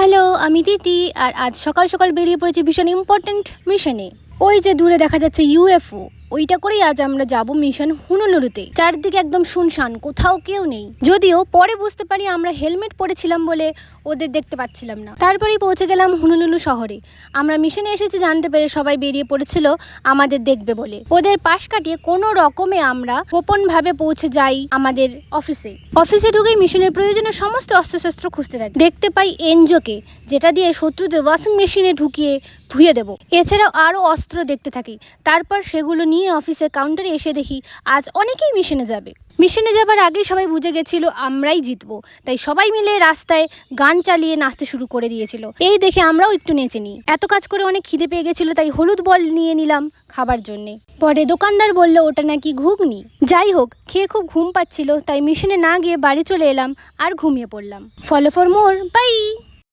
Hello, আমি দিতি। আর আজ সকাল সকাল বেরিয়ে পড়েছি ভীষণ ইম্পর্ট্যান্ট মিশনে। ওই যে দূরে দেখা যাচ্ছে ইউএফও, ওইটা করেই আজ আমরা যাব মিশন হুনুলুলুতে। চারদিকে একদম শুনশান, কোথাও কেউ নেই। যদিও পরে বুঝতে পারি আমরা হেলমেট পরেছিলাম বলে ওদের দেখতে পাচ্ছিলাম না। তারপরেই পৌঁছে গেলাম হুনুলুলু শহরে। আমরা মিশনে এসেছি জানতে পেরে সবাই বেরিয়ে পড়েছিল আমাদের দেখবে বলে। ওদের পাশ কাটিয়ে কোনো রকমে আমরা গোপনভাবে পৌঁছে যাই আমাদের অফিসে ঢুকেই মিশনের প্রয়োজনীয় সমস্ত অস্ত্রশস্ত্র খুঁজতে থাকি। দেখতে পাই এনজোকে, যেটা দিয়ে শত্রুদের ওয়াশিং মেশিনে ঢুকিয়ে ধুয়ে দেবো। এছাড়াও আরও অস্ত্র দেখতে থাকি। তারপর সেগুলো নিয়ে অফিসের কাউন্টারে এসে দেখি আজ অনেকেই মিশনে যাবার আগেই সবাই বুঝে গেছিল আমরাই জিতবো। তাই সবাই মিলে রাস্তায় গান চালিয়ে নাচতে শুরু করে দিয়েছিল। এই দেখে আমরাও একটু নেচে নিই। এত কাজ করে অনেক খিদে পেয়ে গেছিল, তাই হলুদ বল নিয়ে নিলাম খাবার জন্যে। পরে দোকানদার বলল ওটা নাকি ঘুগনি। যাই হোক, খেয়ে খুব ঘুম পাচ্ছিল, তাই মিশনে না গিয়ে বাড়ি চলে এলাম আর ঘুমিয়ে পড়লাম। Follow for more, by.